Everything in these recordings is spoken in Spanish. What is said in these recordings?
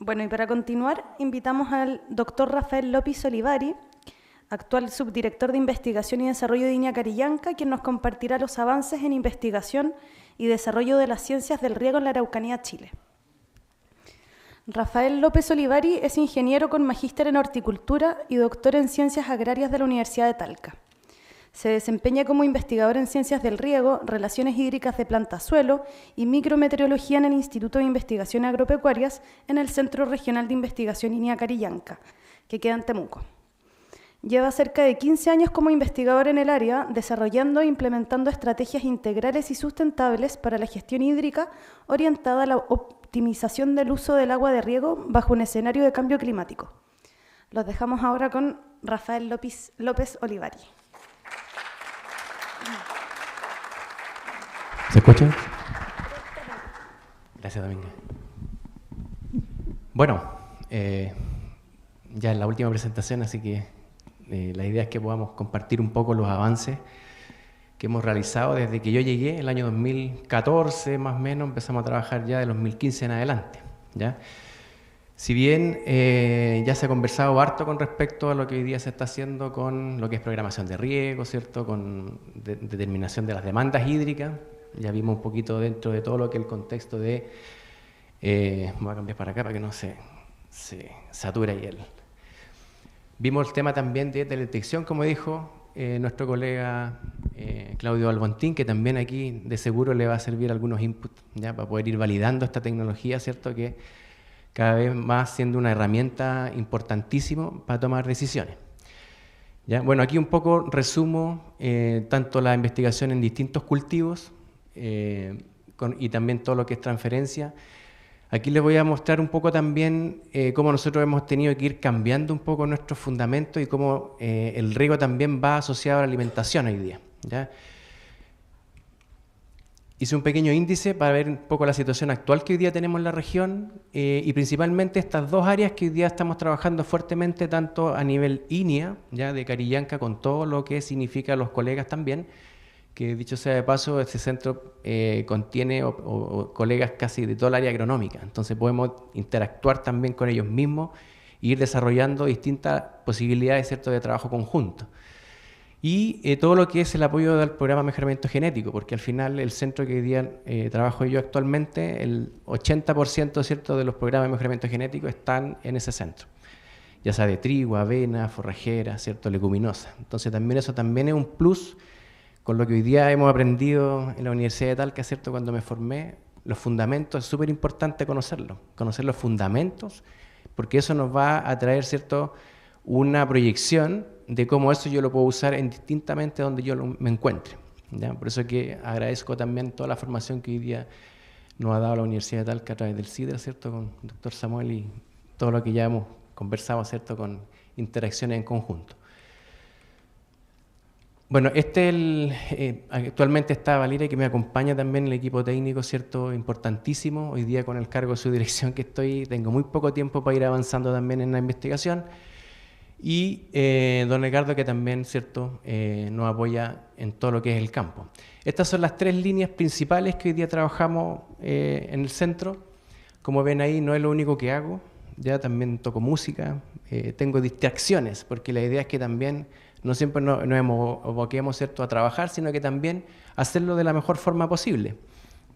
Bueno, y para continuar, invitamos al doctor Rafael López Olivari, actual subdirector de Investigación y Desarrollo de INEA Carillanca, quien nos compartirá los avances en investigación y desarrollo de las ciencias del riego en la Araucanía, Chile. Rafael López Olivari es ingeniero con magíster en horticultura y doctor en ciencias agrarias de la Universidad de Talca. Se desempeña como investigador en ciencias del riego, relaciones hídricas de planta-suelo y micrometeorología en el Instituto de Investigaciones Agropecuarias en el Centro Regional de Investigación INEA Carillanca, que queda en Temuco. Lleva cerca de 15 años como investigador en el área, desarrollando e implementando estrategias integrales y sustentables para la gestión hídrica orientada a la optimización del uso del agua de riego bajo un escenario de cambio climático. Los dejamos ahora con Rafael López Olivari. ¿Se escucha? Gracias, Dominga. Bueno, ya es la última presentación, así que la idea es que podamos compartir un poco los avances que hemos realizado desde que yo llegué, el año 2014 más o menos, empezamos a trabajar ya de 2015 en adelante, ¿ya? Si bien ya se ha conversado harto con respecto a lo que hoy día se está haciendo con lo que es programación de riego, ¿cierto? Con determinación de las demandas hídricas, ya vimos un poquito dentro de todo lo que es el contexto de... voy a cambiar para acá para que no se sature ahí Vimos el tema también de detección, como dijo nuestro colega Claudio Albontín, que también aquí de seguro le va a servir algunos inputs, ¿ya? Para poder ir validando esta tecnología, ¿cierto? Que cada vez más siendo una herramienta importantísima para tomar decisiones. ¿Ya? Bueno, aquí un poco resumo tanto la investigación en distintos cultivos y también todo lo que es transferencia. Aquí les voy a mostrar un poco también cómo nosotros hemos tenido que ir cambiando un poco nuestros fundamentos y cómo el riego también va asociado a la alimentación hoy día, ¿ya? Hice un pequeño índice para ver un poco la situación actual que hoy día tenemos en la región y principalmente estas dos áreas que hoy día estamos trabajando fuertemente, tanto a nivel INEA, ya de Carillanca, con todo lo que significa los colegas también, que dicho sea de paso, este centro contiene colegas casi de toda el área agronómica, entonces podemos interactuar también con ellos mismos e ir desarrollando distintas posibilidades, ¿cierto?, de trabajo conjunto. Y todo lo que es el apoyo del programa de mejoramiento genético, porque al final el centro que hoy día trabajo yo actualmente, el 80%, ¿cierto?, de los programas de mejoramiento genético están en ese centro, ya sea de trigo, avena, forrajera, ¿cierto?, leguminosa. Entonces también eso también es un plus con lo que hoy día hemos aprendido en la Universidad de Talca, ¿cierto?, cuando me formé, los fundamentos, es súper importante conocerlos, conocer los fundamentos, porque eso nos va a traer, ¿cierto?, una proyección de cómo eso yo lo puedo usar indistintamente donde yo me encuentre, ¿ya? Por eso que agradezco también toda la formación que hoy día nos ha dado la Universidad de Talca a través del CIDRA, ¿cierto?, con el doctor Samuel y todo lo que ya hemos conversado, ¿cierto?, con interacciones en conjunto. Bueno, actualmente está Valeria, que me acompaña también en el equipo técnico, ¿cierto?, importantísimo. Hoy día con el cargo de su dirección que estoy, tengo muy poco tiempo para ir avanzando también en la investigación. Y don Ricardo, que también, ¿cierto?, nos apoya en todo lo que es el campo. Estas son las tres líneas principales que hoy día trabajamos en el centro. Como ven ahí, no es lo único que hago, ya también toco música, tengo distracciones, porque la idea es que también no siempre nos aboquemos, ¿cierto?, a trabajar, sino que también hacerlo de la mejor forma posible.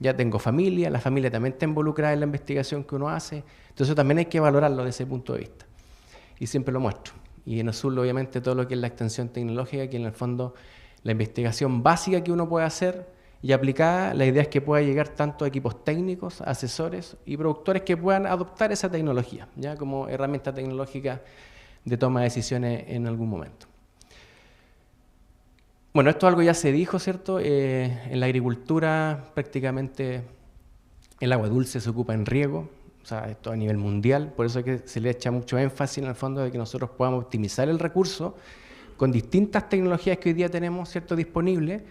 Ya tengo familia, la familia también está involucrada en la investigación que uno hace, entonces también hay que valorarlo desde ese punto de vista. Y siempre lo muestro. Y en azul, obviamente, todo lo que es la extensión tecnológica, que en el fondo la investigación básica que uno puede hacer y aplicada, la idea es que pueda llegar tanto a equipos técnicos, asesores y productores que puedan adoptar esa tecnología, ya como herramienta tecnológica de toma de decisiones en algún momento. Bueno, esto algo ya se dijo, ¿cierto? En la agricultura prácticamente el agua dulce se ocupa en riego, o sea, esto a nivel mundial, por eso es que se le echa mucho énfasis en el fondo de que nosotros podamos optimizar el recurso con distintas tecnologías que hoy día tenemos, ¿cierto?, disponibles,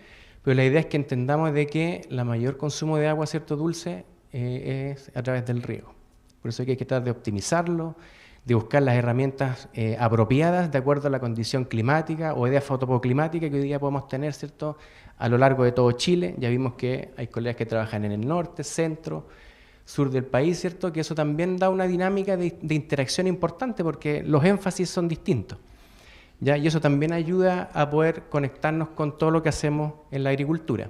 pero la idea es que entendamos de que la mayor consumo de agua, ¿cierto?, dulce es a través del riego. Por eso hay que tratar de optimizarlo, de buscar las herramientas apropiadas de acuerdo a la condición climática o idea fotoclimática que hoy día podemos tener, ¿cierto?, a lo largo de todo Chile. Ya vimos que hay colegas que trabajan en el norte, centro, sur del país, ¿cierto? Que eso también da una dinámica de interacción importante porque los énfasis son distintos, ¿ya? Y eso también ayuda a poder conectarnos con todo lo que hacemos en la agricultura.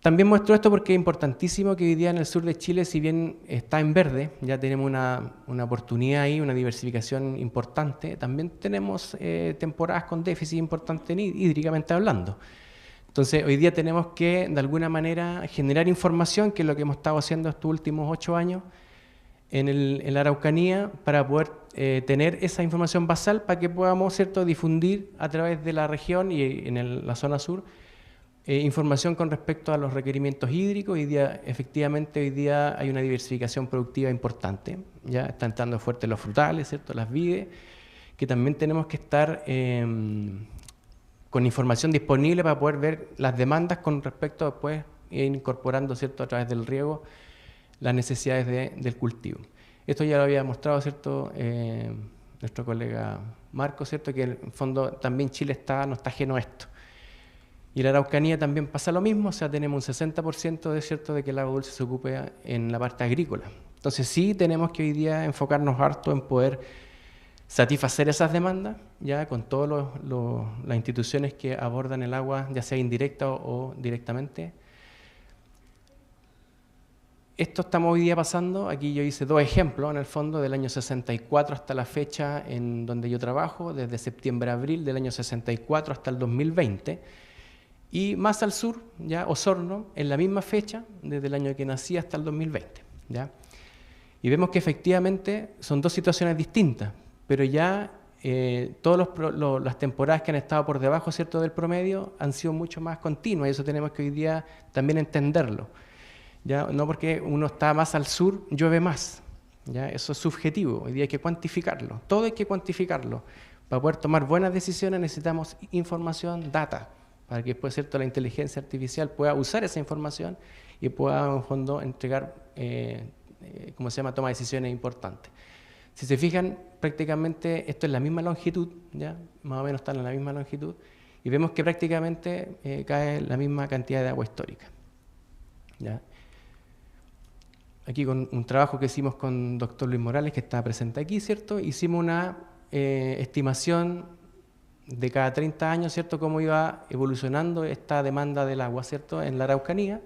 También muestro esto porque es importantísimo que hoy día en el sur de Chile, si bien está en verde, ya tenemos una oportunidad ahí, una diversificación importante, también tenemos temporadas con déficit importante hídricamente hablando. Entonces, hoy día tenemos que, de alguna manera, generar información, que es lo que hemos estado haciendo estos últimos 8 años en la Araucanía, para poder tener esa información basal para que podamos, ¿cierto?, difundir a través de la región y en la zona sur información con respecto a los requerimientos hídricos. Efectivamente, hoy día hay una diversificación productiva importante. Ya están entrando fuerte los frutales, ¿cierto?, las vides, que también tenemos que estar con información disponible para poder ver las demandas con respecto a después incorporando, ¿cierto?, a través del riego las necesidades del cultivo. Esto ya lo había mostrado, ¿cierto?, nuestro colega Marco, ¿cierto?, que en el fondo también Chile no está ajeno a esto. Y la Araucanía también pasa lo mismo, o sea, tenemos un 60% de que el agua dulce se ocupe en la parte agrícola. Entonces sí tenemos que hoy día enfocarnos harto en poder satisfacer esas demandas, ya con todas las instituciones que abordan el agua, ya sea indirecta o directamente. Esto estamos hoy día pasando, aquí yo hice 2 ejemplos en el fondo, del año 64 hasta la fecha en donde yo trabajo, desde septiembre a abril del año 64 hasta el 2020. Y más al sur, ya Osorno, en la misma fecha, desde el año que nací hasta el 2020. ¿Ya? Y vemos que efectivamente son 2 situaciones distintas, pero ya todas las temporadas que han estado por debajo, ¿cierto?, del promedio han sido mucho más continuas, y eso tenemos que hoy día también entenderlo. ¿Ya? No porque uno está más al sur, llueve más. ¿Ya? Eso es subjetivo, hoy día hay que cuantificarlo, todo hay que cuantificarlo. Para poder tomar buenas decisiones necesitamos información, data, para que después, ¿cierto?, la inteligencia artificial pueda usar esa información y pueda, en fondo, entregar, toma de decisiones importantes. Si se fijan, prácticamente esto es la misma longitud, ¿ya? Más o menos están en la misma longitud, y vemos que prácticamente cae la misma cantidad de agua histórica. ¿Ya? Aquí con un trabajo que hicimos con doctor Luis Morales, que está presente aquí, ¿cierto? Hicimos una estimación de cada 30 años, ¿cierto?, cómo iba evolucionando esta demanda del agua, ¿cierto?, en la Araucanía.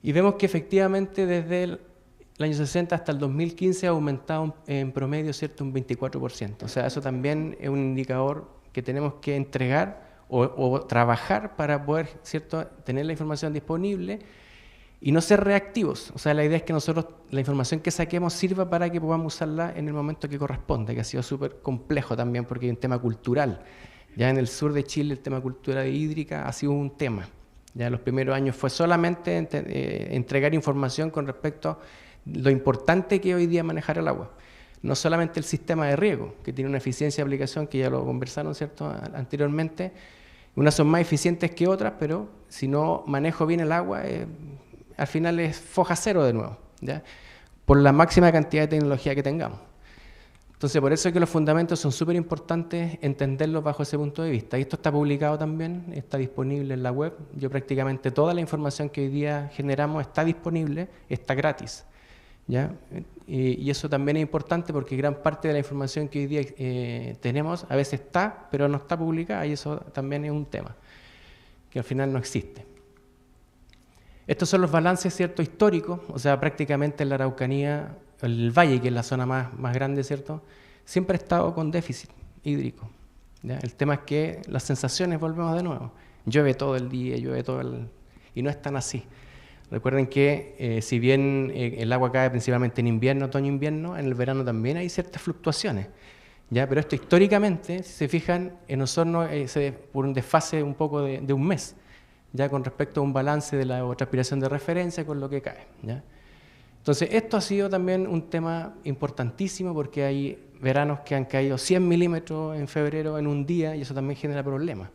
Y vemos que efectivamente desde el año 60 hasta el 2015 ha aumentado en promedio, ¿cierto?, un 24%. O sea, eso también es un indicador que tenemos que entregar o trabajar para poder, ¿cierto?, tener la información disponible y no ser reactivos. O sea, la idea es que nosotros, la información que saquemos sirva para que podamos usarla en el momento que corresponde, que ha sido súper complejo también porque hay un tema cultural. Ya en el sur de Chile el tema cultural hídrica ha sido un tema. Ya en los primeros años fue solamente entregar información con respecto a lo importante que es hoy día manejar el agua. No solamente el sistema de riego, que tiene una eficiencia de aplicación que ya lo conversaron, ¿cierto?, anteriormente. Unas son más eficientes que otras, pero si no manejo bien el agua, al final es foja cero de nuevo, ¿ya?, por la máxima cantidad de tecnología que tengamos. Entonces, por eso es que los fundamentos son súper importantes entenderlos bajo ese punto de vista. Y esto está publicado también, está disponible en la web. Yo prácticamente toda la información que hoy día generamos está disponible, está gratis, ¿ya? Y eso también es importante porque gran parte de la información que hoy día tenemos a veces está, pero no está publicada, y eso también es un tema que al final no existe. Estos son los balances, ¿cierto?, históricos, o sea, prácticamente en la Araucanía, el valle, que es la zona más grande, ¿cierto?, siempre ha estado con déficit hídrico. ¿Ya? El tema es que las sensaciones, volvemos de nuevo, llueve todo el día, y no es tan así. Recuerden que si bien el agua cae principalmente en invierno, otoño-invierno, en el verano también hay ciertas fluctuaciones. ¿Ya? Pero esto históricamente, si se fijan, en Osorno por un desfase un poco de un mes, ya con respecto a un balance de la transpiración de referencia con lo que cae. ¿Ya? Entonces, esto ha sido también un tema importantísimo porque hay veranos que han caído 100 milímetros en febrero en un día y eso también genera problemas.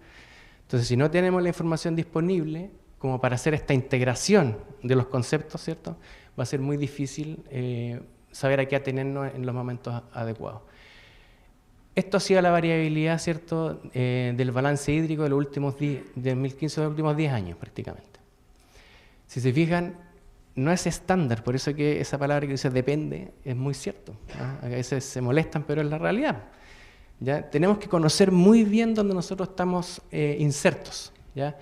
Entonces, si no tenemos la información disponible como para hacer esta integración de los conceptos, ¿cierto?, va a ser muy difícil saber a qué atenernos en los momentos adecuados. Esto ha sido la variabilidad, ¿cierto?, del balance hídrico de los últimos 2015, de los últimos 10 años prácticamente. Si se fijan, no es estándar, por eso que esa palabra que dice depende es muy cierto, ¿no? A veces se molestan, pero es la realidad. ¿Ya? Tenemos que conocer muy bien dónde nosotros estamos insertos. ¿Ya?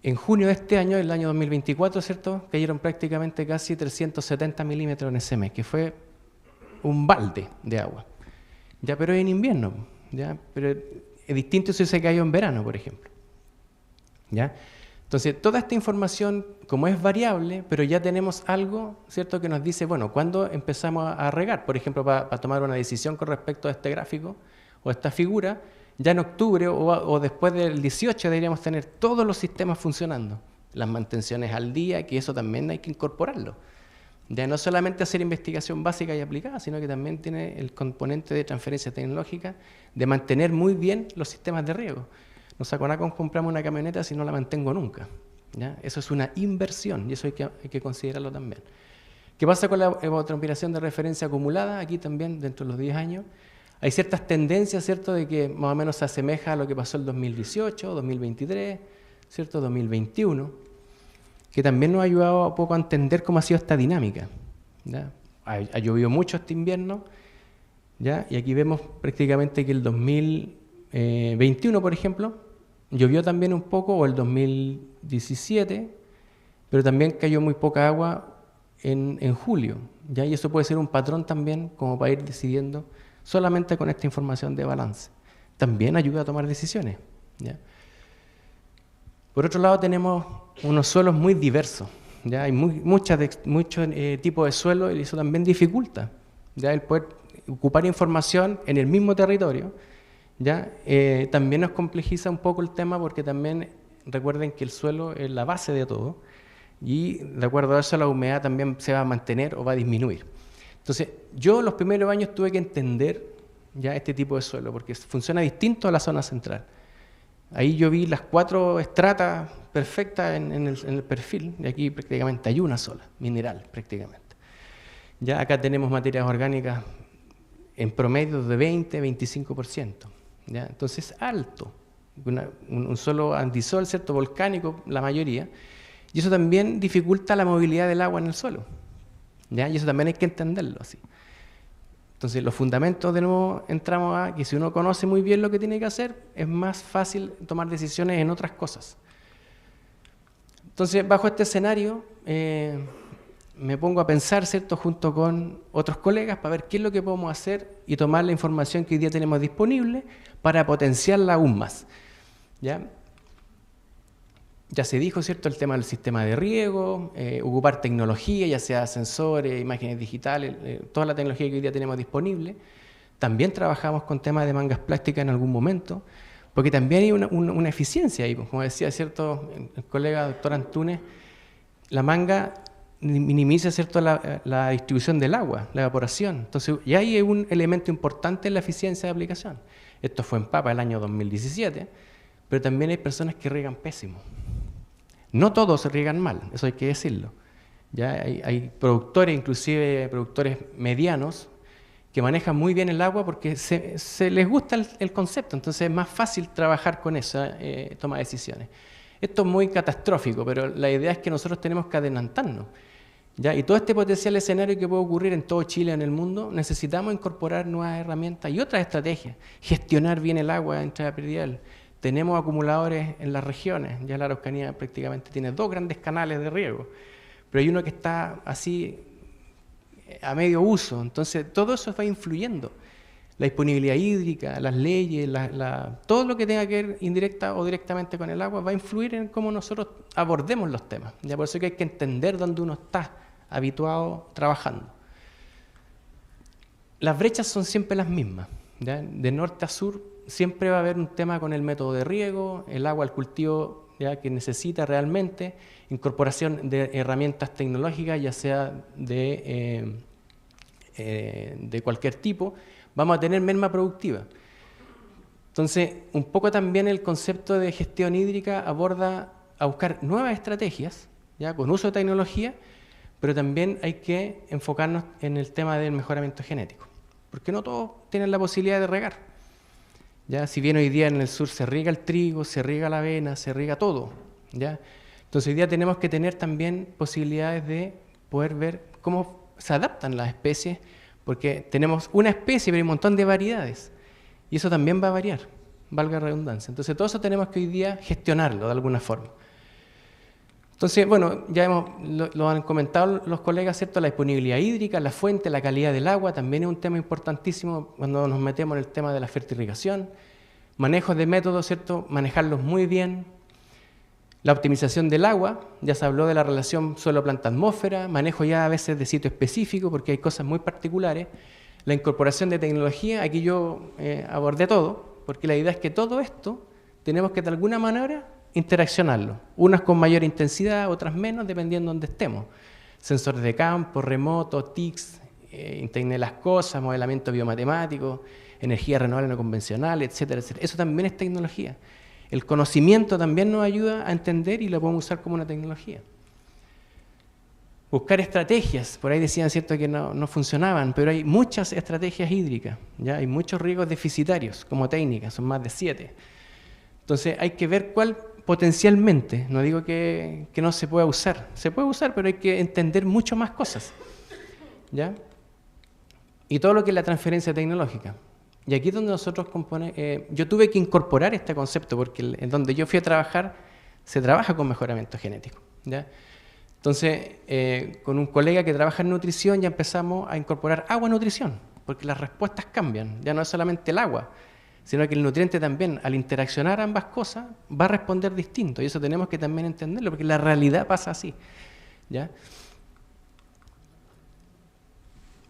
En junio de este año, el año 2024, ¿cierto? Cayeron prácticamente casi 370 milímetros en ese mes, que fue un balde de agua. ¿Ya? Pero en invierno, ¿ya? Pero es distinto si se cayó en verano, por ejemplo. ¿Ya? Entonces, toda esta información, como es variable, pero ya tenemos algo, ¿cierto?, que nos dice, bueno, ¿cuándo empezamos a regar? Por ejemplo, para tomar una decisión con respecto a este gráfico o a esta figura, ya en octubre o después del 18 deberíamos tener todos los sistemas funcionando. Las mantenciones al día, que eso también hay que incorporarlo. Ya no solamente hacer investigación básica y aplicada, sino que también tiene el componente de transferencia tecnológica de mantener muy bien los sistemas de riego. No saco nada con comprarme una camioneta si no la mantengo nunca. ¿Ya? Eso es una inversión y eso hay que considerarlo también. ¿Qué pasa con la evapotranspiración de referencia acumulada? Aquí también, dentro de los 10 años, hay ciertas tendencias, ¿cierto?, de que más o menos se asemeja a lo que pasó el 2018, 2023, ¿cierto?, 2021, que también nos ha ayudado un poco a entender cómo ha sido esta dinámica. ¿Ya? Ha llovido mucho este invierno, ¿ya? Y aquí vemos prácticamente que el 2021, por ejemplo, llovió también un poco, o el 2017, pero también cayó muy poca agua en julio, ¿ya? Y eso puede ser un patrón también como para ir decidiendo solamente con esta información de balance. También ayuda a tomar decisiones, ¿ya? Por otro lado, tenemos unos suelos muy diversos, ¿ya? Hay muchos tipos de suelo y eso también dificulta, ¿ya?, el poder ocupar información en el mismo territorio. ¿Ya? También nos complejiza un poco el tema porque también recuerden que el suelo es la base de todo y de acuerdo a eso la humedad también se va a mantener o va a disminuir. Entonces, yo los primeros años tuve que entender ya este tipo de suelo porque funciona distinto a la zona central. Ahí yo vi las 4 estratas perfectas en el perfil y aquí prácticamente hay una sola, mineral prácticamente. Ya acá tenemos materias orgánicas en promedio de 20-25%. ¿Ya? Entonces, alto, un suelo andisol, ¿cierto?, volcánico, la mayoría, y eso también dificulta la movilidad del agua en el suelo, ¿ya? Y eso también hay que entenderlo así. Entonces, los fundamentos, de nuevo, entramos a que si uno conoce muy bien lo que tiene que hacer, es más fácil tomar decisiones en otras cosas. Entonces, bajo este escenario, me pongo a pensar, ¿cierto?, junto con otros colegas para ver qué es lo que podemos hacer y tomar la información que hoy día tenemos disponible para potenciarla aún más. ¿Ya? Ya se dijo, ¿cierto?, el tema del sistema de riego, ocupar tecnología, ya sea sensores, imágenes digitales, toda la tecnología que hoy día tenemos disponible. También trabajamos con temas de mangas plásticas en algún momento, porque también hay una eficiencia ahí. Como decía, ¿cierto?, el colega doctor Antunes, la manga minimiza, ¿cierto?, la distribución del agua, la evaporación. Entonces, ya hay un elemento importante en la eficiencia de aplicación. Esto fue en Papa el año 2017, pero también hay personas que riegan pésimo. No todos riegan mal, eso hay que decirlo. Ya hay productores, inclusive productores medianos, que manejan muy bien el agua porque se les gusta el concepto, entonces es más fácil trabajar con eso, toma de decisiones. Esto es muy catastrófico, pero la idea es que nosotros tenemos que adelantarnos. ¿Ya? Y todo este potencial escenario que puede ocurrir en todo Chile, en el mundo, necesitamos incorporar nuevas herramientas y otras estrategias. Gestionar bien el agua de entrada predial. Tenemos acumuladores en las regiones, ya la Araucanía prácticamente tiene 2 grandes canales de riego, pero hay uno que está así a medio uso, entonces todo eso va influyendo. La disponibilidad hídrica, las leyes, todo lo que tenga que ver indirecta o directamente con el agua va a influir en cómo nosotros abordemos los temas. Ya por eso que hay que entender dónde uno está habituado trabajando. Las brechas son siempre las mismas, ¿ya? De norte a sur siempre va a haber un tema con el método de riego, el agua al cultivo, ¿ya?, que necesita realmente, incorporación de herramientas tecnológicas, ya sea de cualquier tipo, vamos a tener merma productiva. Entonces, un poco también el concepto de gestión hídrica aborda a buscar nuevas estrategias, ¿ya?, con uso de tecnología, pero también hay que enfocarnos en el tema del mejoramiento genético, porque no todos tienen la posibilidad de regar. ¿Ya? Si bien hoy día en el sur se riega el trigo, se riega la avena, se riega todo, ¿ya? Entonces hoy día tenemos que tener también posibilidades de poder ver cómo se adaptan las especies, porque tenemos una especie, pero hay un montón de variedades, y eso también va a variar, valga la redundancia. Entonces todo eso tenemos que hoy día gestionarlo de alguna forma. Entonces, bueno, ya lo han comentado los colegas, ¿cierto? La disponibilidad hídrica, la fuente, la calidad del agua, también es un tema importantísimo cuando nos metemos en el tema de la fertirrigación. Manejo de métodos, ¿cierto? Manejarlos muy bien. La optimización del agua, ya se habló de la relación suelo-planta-atmósfera, manejo ya a veces de sitio específico porque hay cosas muy particulares. La incorporación de tecnología, aquí yo abordé todo, porque la idea es que todo esto tenemos que de alguna manera interaccionarlo, unas con mayor intensidad, otras menos, dependiendo de dónde estemos. Sensores de campo, remoto, TICs, Internet de las cosas, modelamiento biomatemático, energía renovable no convencional, etcétera, etcétera. Eso también es tecnología. El conocimiento también nos ayuda a entender y lo podemos usar como una tecnología. Buscar estrategias, por ahí decían, ¿cierto?, que no funcionaban, pero hay muchas estrategias hídricas, ¿ya? Hay muchos riegos deficitarios como técnicas, son más de 7. Entonces hay que ver cuál potencialmente, no digo que no se pueda usar, se puede usar, pero hay que entender mucho más cosas, ¿ya? Y todo lo que es la transferencia tecnológica. Y aquí es donde nosotros yo tuve que incorporar este concepto, porque en donde yo fui a trabajar, se trabaja con mejoramiento genético, ¿ya? Entonces, con un colega que trabaja en nutrición ya empezamos a incorporar agua-nutrición, porque las respuestas cambian, ya no es solamente el agua, sino que el nutriente también, al interaccionar ambas cosas, va a responder distinto, y eso tenemos que también entenderlo, porque la realidad pasa así, ¿ya?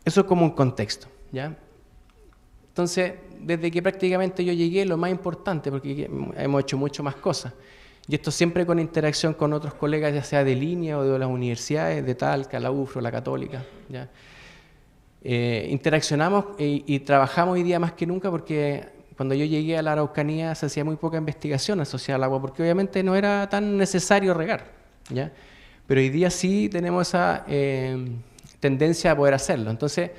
Eso es como un contexto, ¿ya? Entonces, desde que prácticamente yo llegué, lo más importante, porque hemos hecho mucho más cosas, y esto siempre con interacción con otros colegas, ya sea de línea o de las universidades, de Talca, la UFRO, la Católica, ¿ya? Interaccionamos y trabajamos hoy día más que nunca porque cuando yo llegué a la Araucanía se hacía muy poca investigación asociada al agua, porque obviamente no era tan necesario regar, ¿ya? Pero hoy día sí tenemos esa tendencia a poder hacerlo. Entonces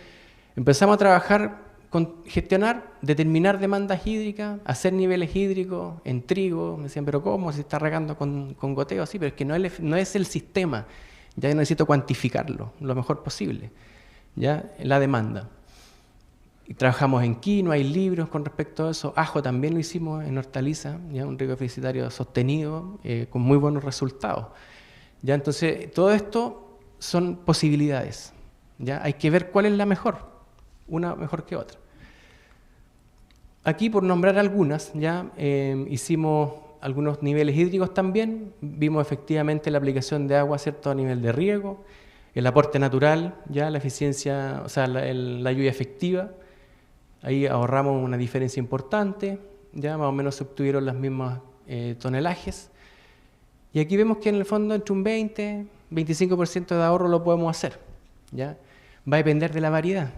empezamos a trabajar con gestionar, determinar demandas hídricas, hacer niveles hídricos en trigo. Me decían, pero ¿cómo? Si está regando con goteo, sí, pero es que no es el sistema, ya necesito cuantificarlo lo mejor posible, ¿ya? La demanda. Y trabajamos en quinoa, hay libros con respecto a eso. Ajo también lo hicimos en hortaliza, ya un riego deficitario sostenido, con muy buenos resultados. Ya, entonces, todo esto son posibilidades. Ya, hay que ver cuál es la mejor, una mejor que otra. Aquí, por nombrar algunas, ya hicimos algunos niveles hídricos también. Vimos efectivamente la aplicación de agua, ¿cierto?, a nivel de riego, el aporte natural, ya la eficiencia, o sea, la lluvia efectiva. Ahí ahorramos una diferencia importante, ya más o menos se obtuvieron las mismas tonelajes. Y aquí vemos que en el fondo entre un 20-25% de ahorro lo podemos hacer, ¿ya? Va a depender de la variedad,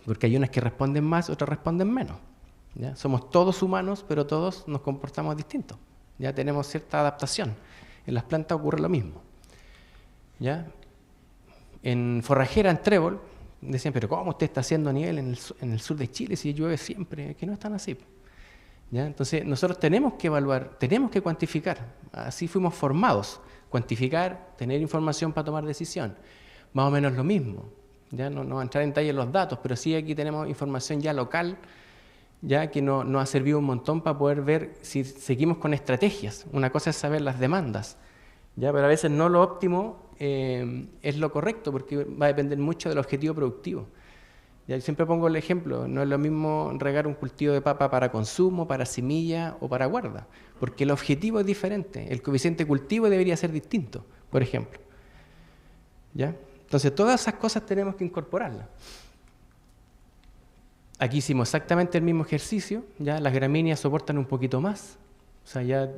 porque hay unas que responden más, otras responden menos, ¿ya? Somos todos humanos, pero todos nos comportamos distintos, ya tenemos cierta adaptación. En las plantas ocurre lo mismo, ¿ya? En forrajera, en trébol, decían, pero ¿cómo usted está haciendo nivel en el sur de Chile si llueve siempre? Que no es tan así, ¿ya? Entonces nosotros tenemos que evaluar, tenemos que cuantificar, así fuimos formados, cuantificar, tener información para tomar decisión, más o menos lo mismo, ya no voy a entrar en detalle en los datos, pero sí aquí tenemos información ya local, ya que nos ha servido un montón para poder ver si seguimos con estrategias. Una cosa es saber las demandas, ya, pero a veces no lo óptimo es lo correcto, porque va a depender mucho del objetivo productivo. Ya, siempre pongo el ejemplo, no es lo mismo regar un cultivo de papa para consumo, para semilla o para guarda, porque el objetivo es diferente, el coeficiente de cultivo debería ser distinto, por ejemplo, ¿ya? Entonces todas esas cosas tenemos que incorporarlas. Aquí hicimos exactamente el mismo ejercicio, ya las gramíneas soportan un poquito más, o sea, ya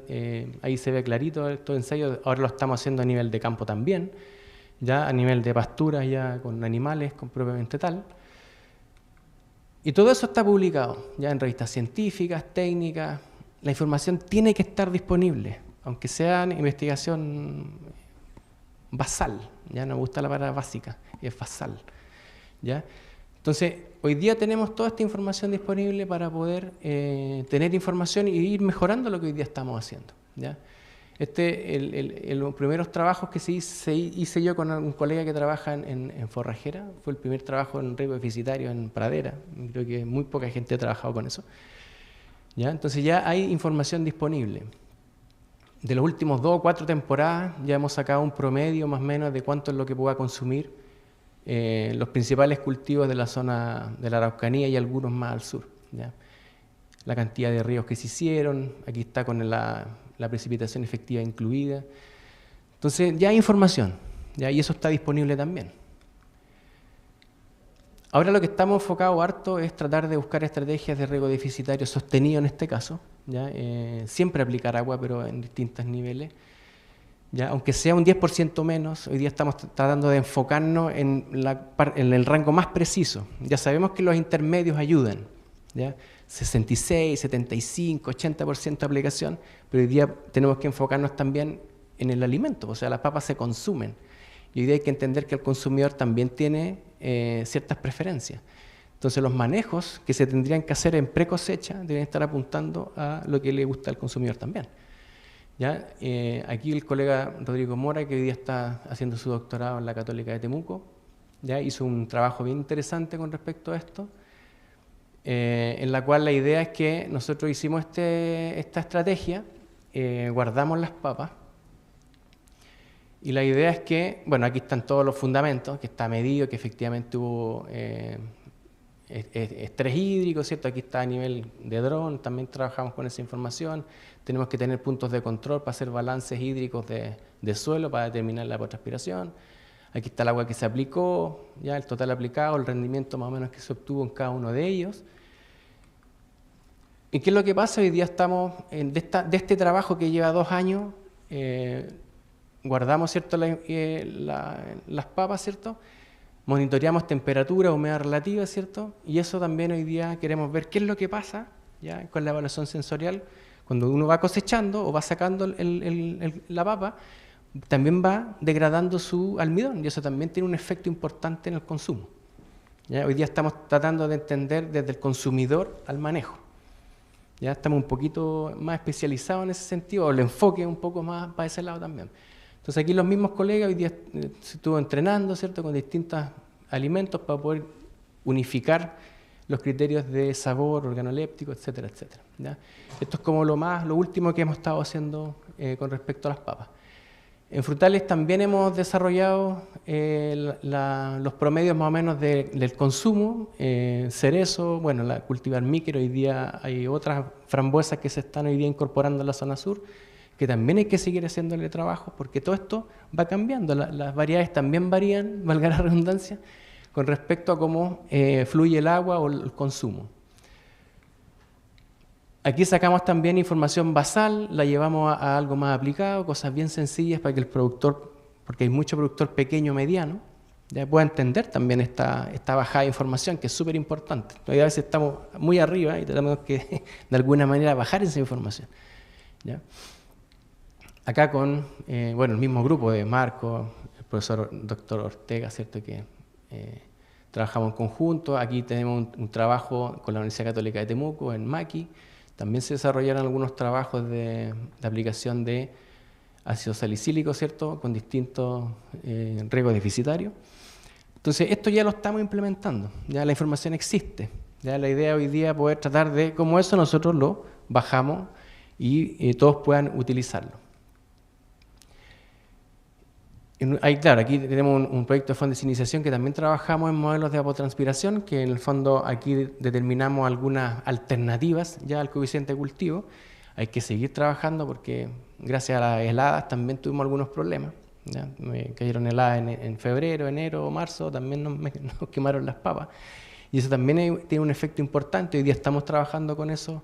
ahí se ve clarito estos ensayos, ahora lo estamos haciendo a nivel de campo también, ya a nivel de pasturas, ya con animales, con propiamente tal. Y todo eso está publicado, ya en revistas científicas, técnicas. La información tiene que estar disponible, aunque sea investigación basal, ya no me gusta la palabra básica, es basal, ¿ya? Entonces, hoy día tenemos toda esta información disponible para poder tener información y ir mejorando lo que hoy día estamos haciendo, ¿ya? Los primeros trabajos que hice yo con un colega que trabaja en forrajera, fue el primer trabajo en riego deficitario en pradera. Creo que muy poca gente ha trabajado con eso. ¿Ya? Entonces ya hay información disponible. De los últimos 2 o 4 temporadas ya hemos sacado un promedio más o menos de cuánto es lo que pueda consumir los principales cultivos de la zona de la Araucanía y algunos más al sur. ¿Ya? La cantidad de ríos que se hicieron, aquí está con la precipitación efectiva incluida. Entonces ya hay información, ¿ya? Y eso está disponible también. Ahora lo que estamos enfocados harto es tratar de buscar estrategias de riego deficitario sostenido en este caso, ¿ya? Siempre aplicar agua, pero en distintos niveles. ¿Ya? Aunque sea un 10% menos, hoy día estamos tratando de enfocarnos en el rango más preciso. Ya sabemos que los intermedios ayudan, ¿ya? 66, 75, 80% de aplicación, pero hoy día tenemos que enfocarnos también en el alimento, o sea, las papas se consumen. Y hoy día hay que entender que el consumidor también tiene ciertas preferencias. Entonces los manejos que se tendrían que hacer en pre-cosecha deben estar apuntando a lo que le gusta al consumidor también. ¿Ya? Aquí el colega Rodrigo Mora, que hoy día está haciendo su doctorado en la Católica de Temuco, ya hizo un trabajo bien interesante con respecto a esto, en la cual la idea es que nosotros hicimos esta estrategia, guardamos las papas, y la idea es que, bueno, aquí están todos los fundamentos, que está medido, que efectivamente hubo estrés hídrico, ¿cierto? Aquí está a nivel de dron, también trabajamos con esa información. Tenemos que tener puntos de control para hacer balances hídricos de suelo para determinar la evapotranspiración. Aquí está el agua que se aplicó, ya el total aplicado, el rendimiento más o menos que se obtuvo en cada uno de ellos. ¿Y qué es lo que pasa? Hoy día estamos, de este trabajo que lleva 2 años, guardamos, ¿cierto? Las papas, ¿cierto? Monitoreamos temperatura, humedad relativa, ¿cierto? Y eso también hoy día queremos ver qué es lo que pasa, ¿ya? Con la evaluación sensorial. Cuando uno va cosechando o va sacando la papa, también va degradando su almidón y eso también tiene un efecto importante en el consumo. ¿Ya? Hoy día estamos tratando de entender desde el consumidor al manejo. Ya estamos un poquito más especializados en ese sentido, o el enfoque un poco más para ese lado también. Entonces aquí los mismos colegas hoy día se estuvo entrenando, ¿cierto?, con distintos alimentos para poder unificar los criterios de sabor, organoléptico, etcétera, etcétera. ¿Ya? Esto es como lo último que hemos estado haciendo con respecto a las papas. En frutales también hemos desarrollado los promedios más o menos del consumo, cerezo, bueno, cultivar micro, hoy día hay otras frambuesas que se están hoy día incorporando en la zona sur, que también hay que seguir haciéndole trabajo, porque todo esto va cambiando, las variedades también varían, valga la redundancia, con respecto a cómo fluye el agua o el consumo. Aquí sacamos también información basal, la llevamos a algo más aplicado, cosas bien sencillas para que el productor, porque hay mucho productor pequeño, mediano, ya pueda entender también esta bajada de información, que es súper importante. Todavía a veces estamos muy arriba y tenemos que de alguna manera bajar esa información. ¿Ya? Acá con el mismo grupo de Marco, el profesor doctor Ortega, ¿cierto?, que trabajamos en conjunto. Aquí tenemos un trabajo con la Universidad Católica de Temuco, en Maqui. También se desarrollaron algunos trabajos de aplicación de ácido salicílico, ¿cierto?, con distintos riegos deficitarios. Entonces, esto ya lo estamos implementando, ya la información existe. Ya la idea hoy día es poder tratar de, como eso, nosotros lo bajamos y todos puedan utilizarlo. Claro, aquí tenemos un proyecto de fondesinización que también trabajamos en modelos de evapotranspiración, que en el fondo aquí determinamos algunas alternativas ya al coeficiente de cultivo. Hay que seguir trabajando porque gracias a las heladas también tuvimos algunos problemas. ¿Ya? Me cayeron heladas en febrero, enero, marzo, también nos quemaron las papas. Y eso también tiene un efecto importante. Hoy día estamos trabajando con eso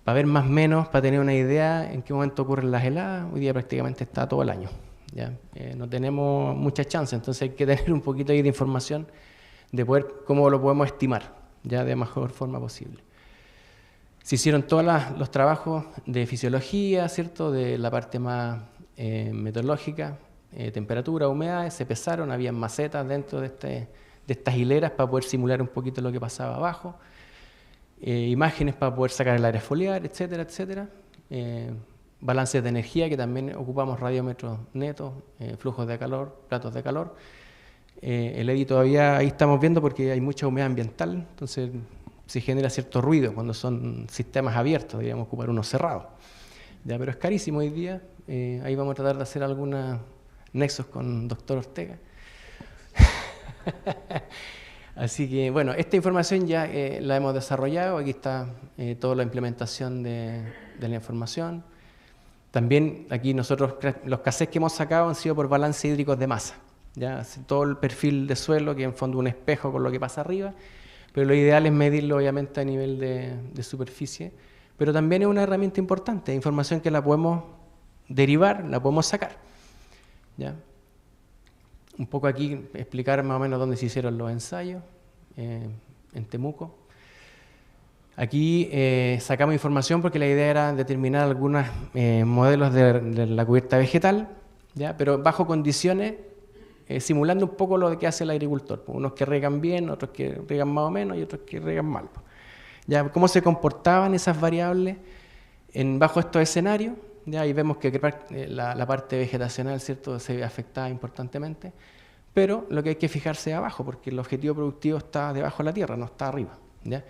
para ver más o menos, para tener una idea en qué momento ocurren las heladas. Hoy día prácticamente está todo el año. ¿Ya? No tenemos mucha chance, entonces hay que tener un poquito ahí de información de poder cómo lo podemos estimar ya de mejor forma posible. Se hicieron todos los trabajos de fisiología, ¿cierto?, de la parte más meteorológica, temperatura, humedades, se pesaron, había macetas dentro de estas hileras para poder simular un poquito lo que pasaba abajo, imágenes para poder sacar el área foliar, etcétera, etcétera. balances de energía, que también ocupamos radiómetros netos, flujos de calor, platos de calor. El EDI todavía ahí estamos viendo porque hay mucha humedad ambiental, entonces se genera cierto ruido cuando son sistemas abiertos, deberíamos ocupar unos cerrados. Ya, pero es carísimo hoy día, ahí vamos a tratar de hacer algunos nexos con doctor Ortega. Así que, bueno, esta información ya la hemos desarrollado, aquí está toda la implementación de la información. También aquí nosotros, los cassettes que hemos sacado han sido por balance hídricos de masa. ¿Ya? Todo el perfil de suelo, que en fondo un espejo con lo que pasa arriba, pero lo ideal es medirlo obviamente a nivel de superficie, pero también es una herramienta importante, información que la podemos derivar, la podemos sacar. ¿Ya? Un poco aquí explicar más o menos dónde se hicieron los ensayos, en Temuco. Aquí sacamos información porque la idea era determinar algunos modelos de la cubierta vegetal, ¿ya? Pero bajo condiciones, simulando un poco lo que hace el agricultor. Unos que riegan bien, otros que riegan más o menos y otros que riegan mal. ¿Ya? ¿Cómo se comportaban esas variables bajo estos escenarios? ¿Ya? Y vemos que la parte vegetacional, ¿cierto?, se ve afectada importantemente, pero lo que hay que fijarse es abajo, porque el objetivo productivo está debajo de la tierra, no está arriba. ¿Ya?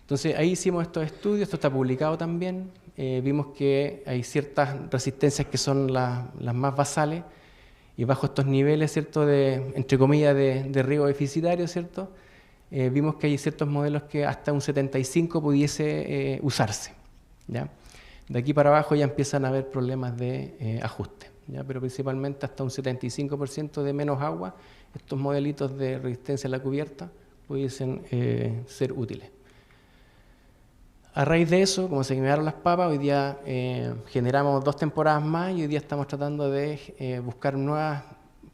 Entonces ahí hicimos estos estudios, esto está publicado también, vimos que hay ciertas resistencias que son las más basales, y bajo estos niveles, ¿cierto?, entre comillas, de riego deficitario, ¿cierto?, vimos que hay ciertos modelos que hasta un 75 pudiese usarse. ¿Ya? De aquí para abajo ya empiezan a haber problemas de ajuste, ¿ya? Pero principalmente hasta un 75% de menos agua, estos modelitos de resistencia a la cubierta pudiesen ser útiles. A raíz de eso, como se quemaron las papas, hoy día generamos 2 temporadas más y hoy día estamos tratando de buscar nuevas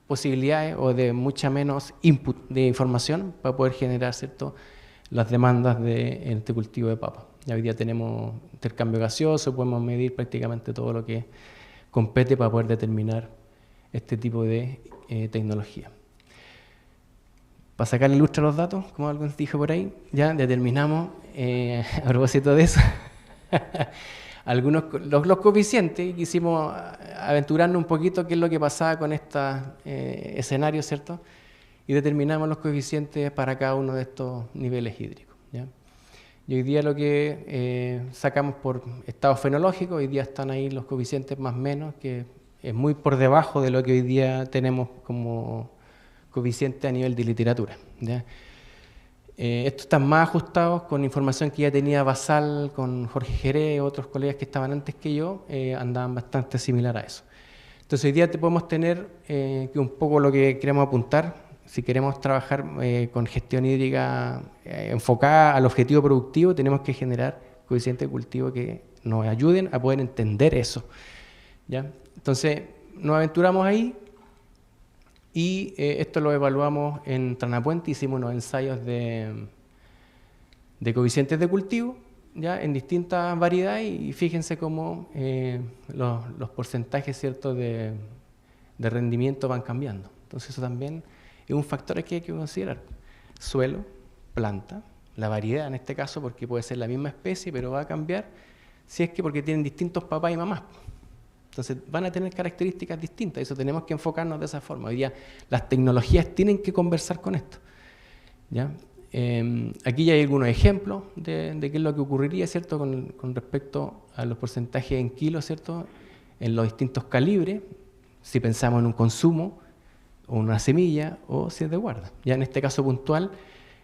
posibilidades o de mucha menos input de información para poder generar, ¿cierto?, las demandas en este cultivo de papa. Ya hoy día tenemos intercambio gaseoso, podemos medir prácticamente todo lo que compete para poder determinar este tipo de tecnología. Para sacarle lustre a los datos, como alguien dijo por ahí, ya determinamos, a propósito de eso, los coeficientes, y quisimos aventurarnos un poquito qué es lo que pasaba con estos escenarios, ¿cierto? Y determinamos los coeficientes para cada uno de estos niveles hídricos. ¿Ya? Y hoy día lo que sacamos por estado fenológico, hoy día están ahí los coeficientes más menos, que es muy por debajo de lo que hoy día tenemos como coeficiente a nivel de literatura. ¿Ya? Estos están más ajustados con información que ya tenía Basal, con Jorge Jerez, otros colegas que estaban antes que yo, andaban bastante similar a eso. Entonces hoy día podemos tener que un poco lo que queremos apuntar, si queremos trabajar con gestión hídrica enfocada al objetivo productivo, tenemos que generar coeficientes de cultivo que nos ayuden a poder entender eso. ¿Ya? Entonces nos aventuramos ahí. Y esto lo evaluamos en Tranapuente, hicimos unos ensayos de coeficientes de cultivo, ¿ya?, en distintas variedades, y fíjense cómo los porcentajes, ¿cierto?, de rendimiento van cambiando. Entonces eso también es un factor que hay que considerar. Suelo, planta, la variedad en este caso, porque puede ser la misma especie, pero va a cambiar si es que porque tienen distintos papás y mamás. Entonces van a tener características distintas, eso tenemos que enfocarnos de esa forma. Hoy día las tecnologías tienen que conversar con esto. ¿Ya? Aquí ya hay algunos ejemplos de qué es lo que ocurriría, ¿cierto?, con respecto a los porcentajes en kilos, ¿cierto?, en los distintos calibres, si pensamos en un consumo, o una semilla, o si es de guarda. Ya en este caso puntual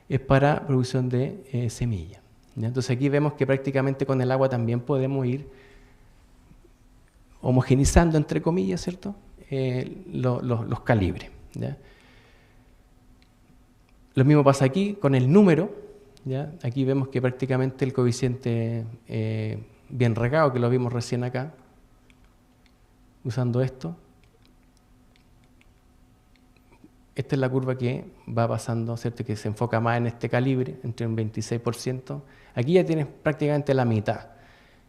es para producción de semilla. ¿Ya? Entonces aquí vemos que prácticamente con el agua también podemos ir homogenizando, entre comillas, ¿cierto?, los calibres. ¿Ya? Lo mismo pasa aquí con el número. ¿Ya? Aquí vemos que prácticamente el coeficiente bien regado, que lo vimos recién acá, usando esto. Esta es la curva que va pasando, ¿cierto?, que se enfoca más en este calibre, entre un 26%. Aquí ya tienes prácticamente la mitad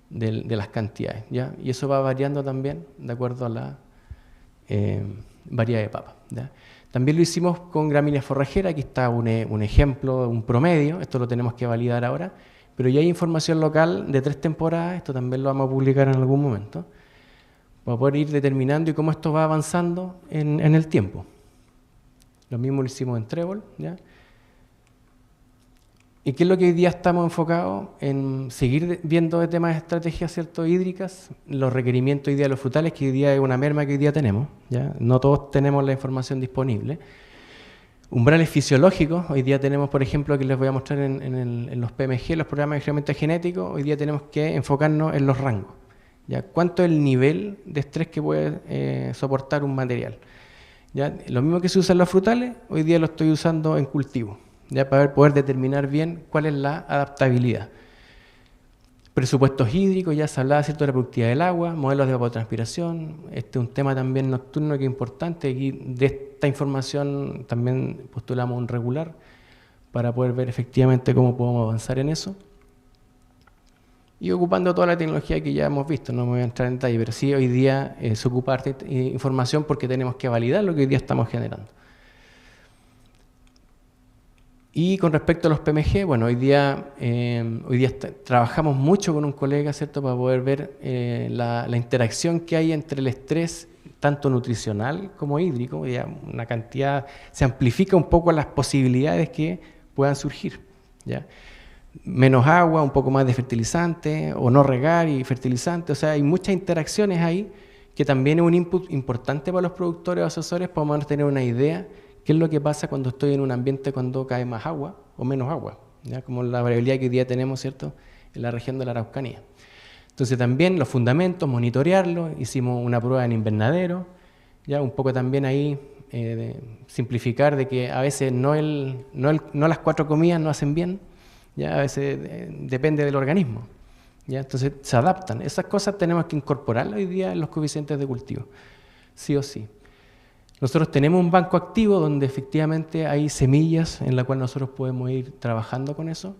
de las cantidades, ¿ya? Y eso va variando también de acuerdo a la variedad de papa. ¿Ya? También lo hicimos con gramíneas forrajeras, aquí está un ejemplo, un promedio, esto lo tenemos que validar ahora, pero ya hay información local de 3 temporadas, esto también lo vamos a publicar en algún momento, para poder ir determinando y cómo esto va avanzando en el tiempo. Lo mismo lo hicimos en Trébol, ¿ya? ¿Y qué es lo que hoy día estamos enfocados en seguir viendo de temas de estrategias, ¿cierto?, hídricas, los requerimientos hoy día de los frutales, que hoy día es una merma que hoy día tenemos, ¿ya? No todos tenemos la información disponible. Umbrales fisiológicos, hoy día tenemos, por ejemplo, que les voy a mostrar en los PMG, los programas de mejoramiento genético, hoy día tenemos que enfocarnos en los rangos, ¿ya? ¿Cuánto es el nivel de estrés que puede soportar un material? ¿Ya? Lo mismo que se usa en los frutales, hoy día lo estoy usando en cultivo, ya para poder determinar bien cuál es la adaptabilidad. Presupuestos hídricos, ya se hablaba, ¿cierto?, de la productividad del agua, modelos de evapotranspiración. Este es un tema también nocturno que es importante. Aquí de esta información también postulamos un regular para poder ver efectivamente cómo podemos avanzar en eso. Y ocupando toda la tecnología que ya hemos visto, no me voy a entrar en detalle, pero sí hoy día se ocupa arte, información porque tenemos que validar lo que hoy día estamos generando. Y con respecto a los PMG, bueno, hoy día trabajamos mucho con un colega, ¿cierto?, para poder ver la interacción que hay entre el estrés, tanto nutricional como hídrico. Ya una cantidad, se amplifica un poco las posibilidades que puedan surgir, ¿ya? Menos agua, un poco más de fertilizante, o no regar y fertilizante. O sea, hay muchas interacciones ahí que también es un input importante para los productores o asesores para poder tener una idea qué es lo que pasa cuando estoy en un ambiente cuando cae más agua o menos agua, ¿ya? Como la variabilidad que hoy día tenemos, ¿cierto?, en la región de la Araucanía. Entonces también los fundamentos, monitorearlos, hicimos una prueba en invernadero, ya un poco también ahí simplificar de que a veces no las 4 comidas no hacen bien, ya a veces depende del organismo, ¿ya? Entonces se adaptan. Esas cosas tenemos que incorporarlas hoy día en los coeficientes de cultivo, sí o sí. Nosotros tenemos un banco activo donde efectivamente hay semillas en la cual nosotros podemos ir trabajando con eso.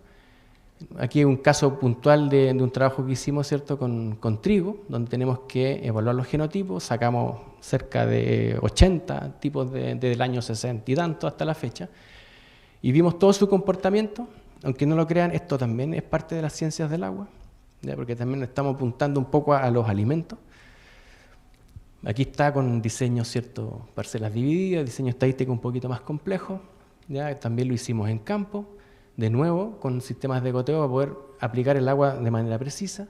Aquí hay un caso puntual de un trabajo que hicimos, ¿cierto?, con trigo, donde tenemos que evaluar los genotipos, sacamos cerca de 80 tipos desde el año 60 y tanto hasta la fecha, y vimos todo su comportamiento. Aunque no lo crean, esto también es parte de las ciencias del agua, ¿ya? Porque también estamos apuntando un poco a los alimentos. Aquí está con diseño, ¿cierto?, parcelas divididas, diseño estadístico un poquito más complejo, ¿ya? También lo hicimos en campo, de nuevo, con sistemas de goteo para poder aplicar el agua de manera precisa.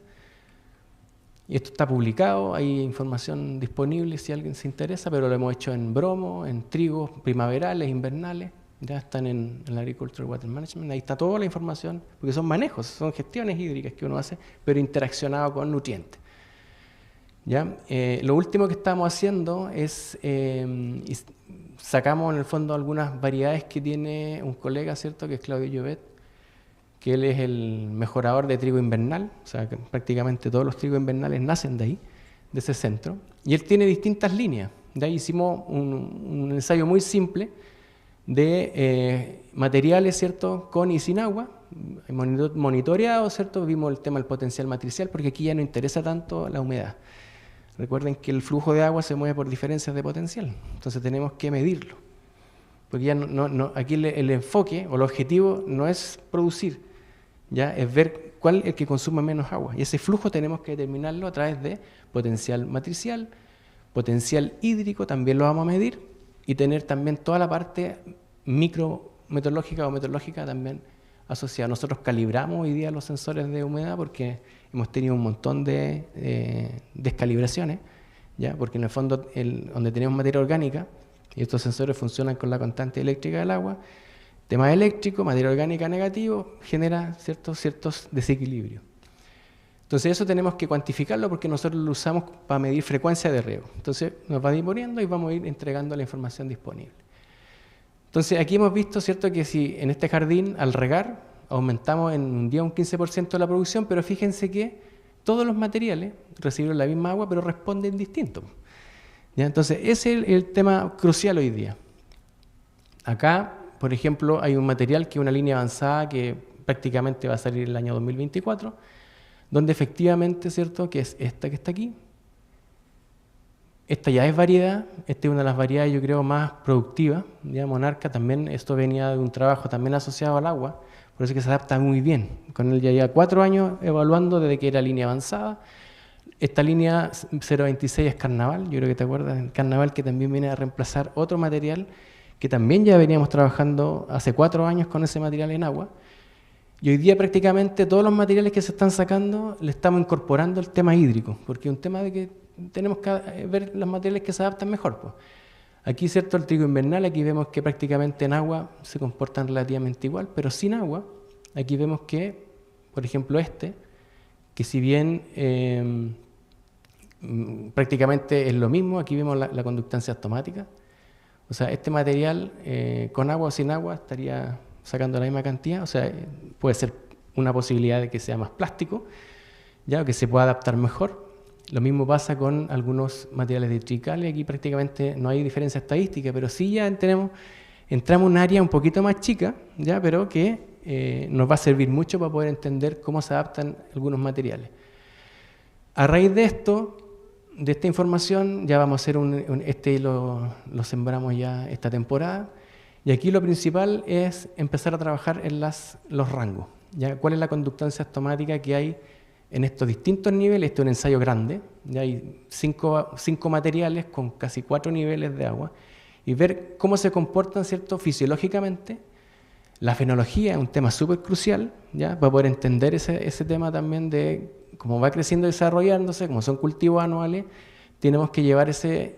Y esto está publicado, hay información disponible si alguien se interesa, pero lo hemos hecho en bromo, en trigos primaverales, invernales. Ya están en el Agricultural Water Management, ahí está toda la información, porque son manejos, son gestiones hídricas que uno hace, pero interaccionado con nutrientes. ¿Ya? Lo último que estamos haciendo es, sacamos en el fondo algunas variedades que tiene un colega, ¿cierto?, que es Claudio Llobet, que él es el mejorador de trigo invernal, o sea, que prácticamente todos los trigos invernales nacen de ahí, de ese centro, y él tiene distintas líneas. De ahí hicimos un ensayo muy simple de materiales, ¿cierto?, con y sin agua, monitoreado, ¿cierto? Vimos el tema del potencial matricial, porque aquí ya no interesa tanto la humedad. Recuerden que el flujo de agua se mueve por diferencias de potencial, entonces tenemos que medirlo, porque ya aquí el enfoque o el objetivo no es producir, ya es ver cuál es el que consume menos agua, y ese flujo tenemos que determinarlo a través de potencial matricial, potencial hídrico, también lo vamos a medir, y tener también toda la parte micrometeorológica o meteorológica también asociada. Nosotros calibramos hoy día los sensores de humedad porque hemos tenido un montón de descalibraciones, ¿ya? Porque en el fondo, donde tenemos materia orgánica, y estos sensores funcionan con la constante eléctrica del agua, tema eléctrico, materia orgánica negativo, genera ciertos desequilibrios. Entonces eso tenemos que cuantificarlo porque nosotros lo usamos para medir frecuencia de riego. Entonces nos va a ir poniendo y vamos a ir entregando la información disponible. Entonces aquí hemos visto, ¿cierto?, que si en este jardín al regar aumentamos en un día un 15% la producción, pero fíjense que todos los materiales recibieron la misma agua pero responden distinto, ¿ya? Entonces ese es el tema crucial hoy día. Acá, por ejemplo, hay un material que es una línea avanzada que prácticamente va a salir el año 2024, donde efectivamente, ¿cierto?, que es esta que está aquí. Esta ya es variedad, esta es una de las variedades, yo creo, más productivas, ya Monarca también, esto venía de un trabajo también asociado al agua, por eso que se adapta muy bien. Con él ya lleva 4 años evaluando desde que era línea avanzada, Esta línea 026 es Carnaval, yo creo que te acuerdas, Carnaval, que también viene a reemplazar otro material que también ya veníamos trabajando hace 4 años con ese material en agua. Y hoy día prácticamente todos los materiales que se están sacando le estamos incorporando el tema hídrico, porque es un tema de que tenemos que ver los materiales que se adaptan mejor, pues. Aquí, cierto, el trigo invernal, aquí vemos que prácticamente en agua se comportan relativamente igual, pero sin agua, aquí vemos que, por ejemplo, que si bien prácticamente es lo mismo, aquí vemos la conductancia astomática. O sea, este material con agua o sin agua estaría sacando la misma cantidad, o sea, puede ser una posibilidad de que sea más plástico, ya, o que se pueda adaptar mejor. Lo mismo pasa con algunos materiales de trical, y aquí prácticamente no hay diferencia estadística, pero sí ya entramos en un área un poquito más chica, ya, pero que nos va a servir mucho para poder entender cómo se adaptan algunos materiales. A raíz de esto, de esta información, ya vamos a hacer lo sembramos ya esta temporada, y aquí lo principal es empezar a trabajar en los rangos, ¿ya? ¿Cuál es la conductancia astomática que hay en estos distintos niveles? Este es un ensayo grande, ya hay 5 materiales con casi 4 niveles de agua, y ver cómo se comportan, ¿cierto?, fisiológicamente. La fenología es un tema súper crucial, ¿ya?, para poder entender ese tema también de cómo va creciendo y desarrollándose, como son cultivos anuales, tenemos que llevar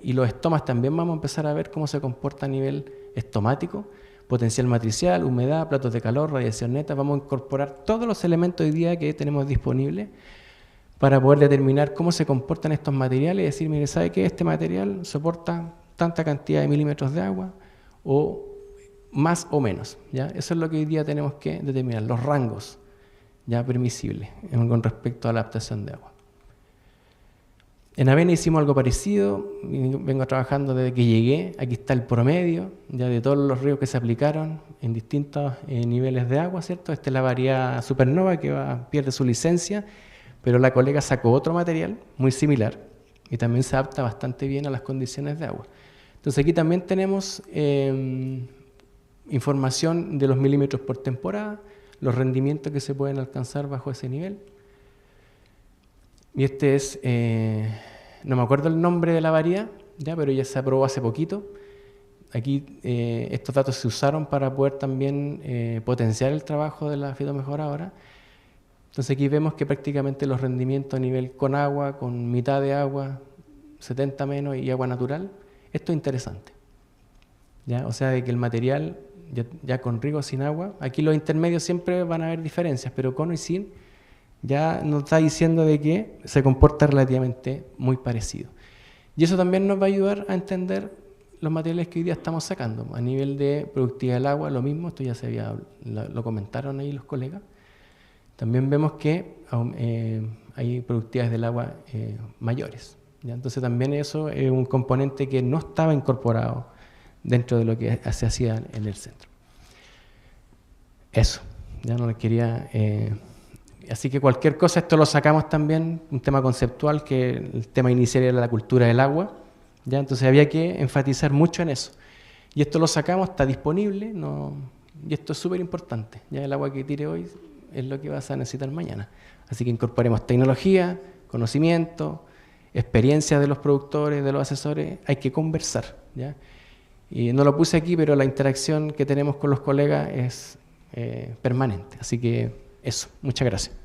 y los estomas también vamos a empezar a ver cómo se comporta a nivel estomático, potencial matricial, humedad, platos de calor, radiación neta. Vamos a incorporar todos los elementos hoy día que tenemos disponibles para poder determinar cómo se comportan estos materiales y decir, mire, ¿sabe qué? Este material soporta tanta cantidad de milímetros de agua, o más o menos, ¿ya? Eso es lo que hoy día tenemos que determinar, los rangos ya permisibles con respecto a la adaptación de agua. En Avena hicimos algo parecido, vengo trabajando desde que llegué. Aquí está el promedio ya de todos los ríos que se aplicaron en distintos niveles de agua, ¿cierto? Esta es la variedad Supernova que pierde su licencia, pero la colega sacó otro material muy similar y también se adapta bastante bien a las condiciones de agua. Entonces aquí también tenemos información de los milímetros por temporada, los rendimientos que se pueden alcanzar bajo ese nivel. Y este es, no me acuerdo el nombre de la variedad, ya, pero ya se aprobó hace poquito. Aquí estos datos se usaron para poder también potenciar el trabajo de la fitomejoradora. Entonces aquí vemos que prácticamente los rendimientos a nivel con agua, con mitad de agua, 70 menos y agua natural, esto es interesante, ¿ya? O sea, de que el material ya con riego, sin agua, aquí los intermedios siempre van a haber diferencias, pero con y sin ya nos está diciendo de que se comporta relativamente muy parecido. Y eso también nos va a ayudar a entender los materiales que hoy día estamos sacando. A nivel de productividad del agua, lo mismo, esto ya lo comentaron ahí los colegas. También vemos que hay productividades del agua mayores, ¿ya? Entonces también eso es un componente que no estaba incorporado dentro de lo que se hacía en el centro. Eso, ya no les quería... Así que cualquier cosa, esto lo sacamos también, un tema conceptual, que el tema inicial era la cultura del agua, ¿ya? Entonces había que enfatizar mucho en eso. Y esto lo sacamos, está disponible, y esto es súper importante. Ya el agua que tire hoy es lo que vas a necesitar mañana. Así que incorporemos tecnología, conocimiento, experiencia de los productores, de los asesores, hay que conversar, ¿ya? Y no lo puse aquí, pero la interacción que tenemos con los colegas es permanente. Así que eso, muchas gracias.